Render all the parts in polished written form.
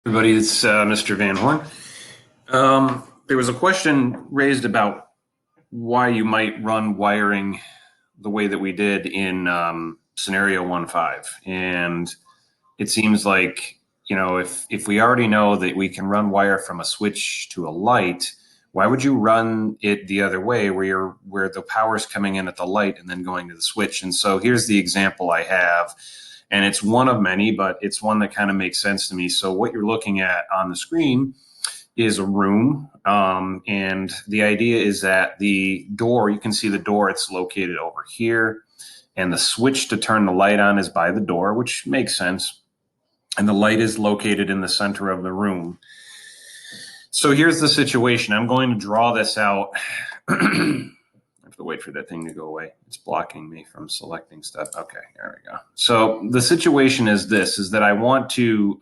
Everybody, it's Mr. Van Horn. There was a question raised about why you might run wiring the way that we did in scenario 1.5. And it seems like, if we already know that we can run wire from a switch to a light, why would you run it the other way where the power is coming in at the light and then going to the switch? And so here's the example I have. And it's one of many, but it's one that kind of makes sense to me. So what you're looking at on the screen is a room. And the idea is that the door, you can see the door, it's located over here. And the switch to turn the light on is by the door, which makes sense. And the light is located in the center of the room. So here's the situation. I'm going to draw this out. I have to wait for that thing to go away. It's blocking me from selecting stuff. Okay, there we go. So the situation is this, is that I want to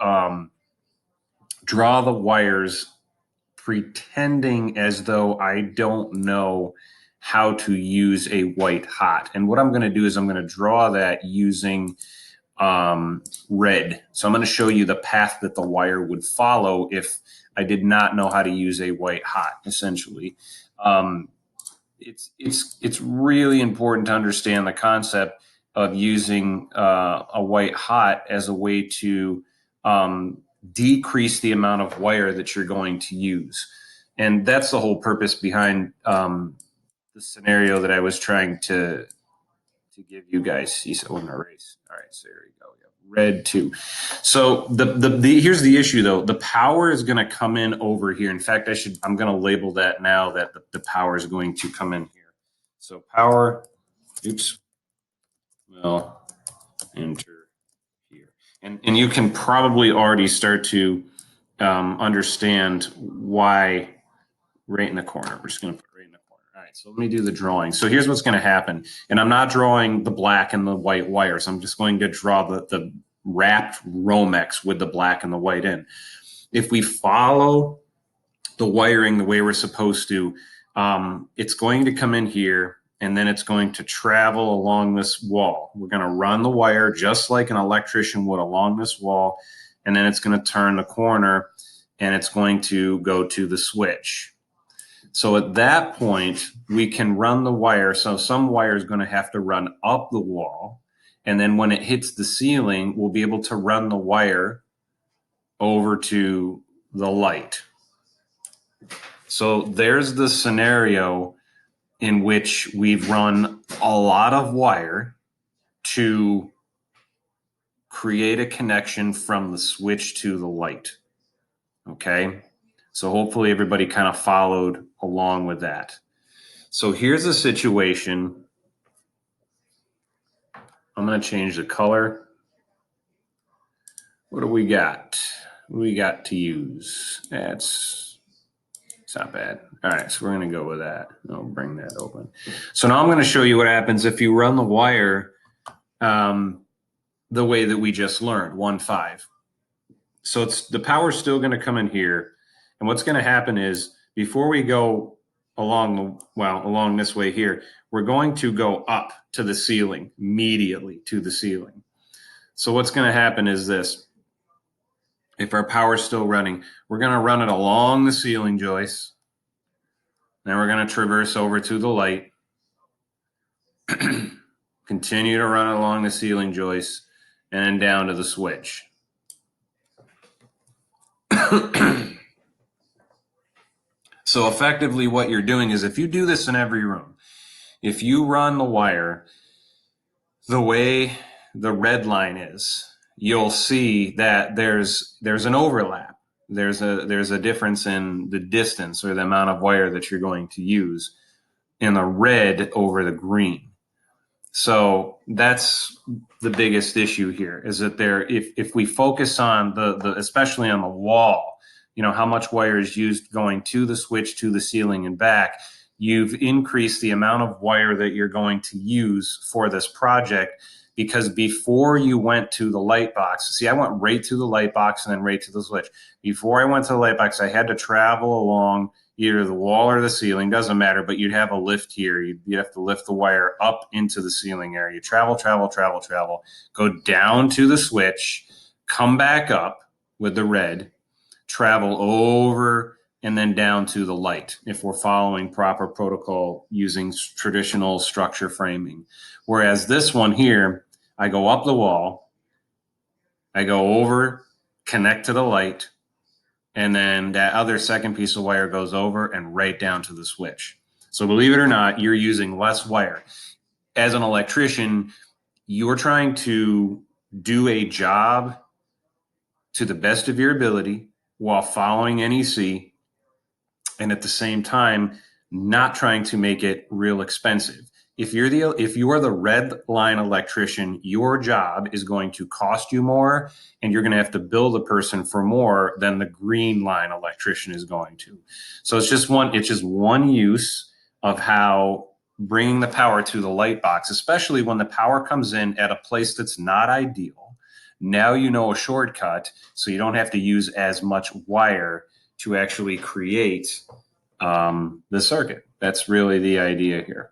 draw the wires pretending as though I don't know how to use a white hot. And what I'm going to do is I'm going to draw that using red. So I'm going to show you the path that the wire would follow if I did not know how to use a white hot, essentially. It's really important to understand the concept of using a white hot as a way to decrease the amount of wire that you're going to use. And that's the whole purpose behind the scenario that I was trying to give you guys. See, so in a race. All right, so here we go. We have red 2. So here's the issue though. The power is going to come in over here. In fact, I'm going to label that now that the power is going to come in here. So power, will enter here. And you can probably already start to understand why right in the corner. We're just going to put right in the corner. All right, so let me do the drawing. So here's what's going to happen. And I'm not drawing the black and the white wires. I'm just going to draw the wrapped Romex with the black and the white in. If we follow the wiring the way we're supposed to, it's going to come in here and then it's going to travel along this wall. We're going to run the wire just like an electrician would along this wall, and then it's going to turn the corner and it's going to go to the switch. So at that point, we can run the wire. So some wire is going to have to run up the wall. And then when it hits the ceiling, we'll be able to run the wire over to the light. So there's the scenario in which we've run a lot of wire to create a connection from the switch to the light. Okay. So hopefully everybody kind of followed along with that. So here's a situation. I'm going to change the color. What do we got? What do we got to use? It's not bad. All right, so we're going to go with that. I'll bring that open. So now I'm going to show you what happens if you run the wire the way that we just learned, 1.5. So the power's still going to come in here. And what's going to happen is before we go along this way here, we're going to go up to the ceiling, immediately to the ceiling. So what's going to happen is this. If our power is still running, we're going to run it along the ceiling joist. Then we're going to traverse over to the light. Continue to run along the ceiling joist and then down to the switch. So effectively what you're doing is if you do this in every room, if you run the wire the way the red line is, you'll see that there's an overlap. There's a difference in the distance or the amount of wire that you're going to use in the red over the green. So that's the biggest issue here, is that if we focus on especially on the wall, how much wire is used going to the switch, to the ceiling and back, you've increased the amount of wire that you're going to use for this project. Because before you went to the light box, see, I went right to the light box and then right to the switch. Before I went to the light box, I had to travel along either the wall or the ceiling, doesn't matter, but you'd have a lift here. You'd have to lift the wire up into the ceiling area. You travel, go down to the switch, come back up with the red, travel over and then down to the light if we're following proper protocol using traditional structure framing. Whereas this one here, I go up the wall, I go over, connect to the light, and then that other second piece of wire goes over and right down to the switch. So believe it or not, you're using less wire. As an electrician, you're trying to do a job to the best of your ability while following NEC, and at the same time not trying to make it real expensive. If you are the red line electrician, your job is going to cost you more, and you're going to have to bill the person for more than the green line electrician is going to. So it's just one use of how bringing the power to the light box, especially when the power comes in at a place that's not ideal. Now you know a shortcut, so you don't have to use as much wire to actually create the circuit. That's really the idea here.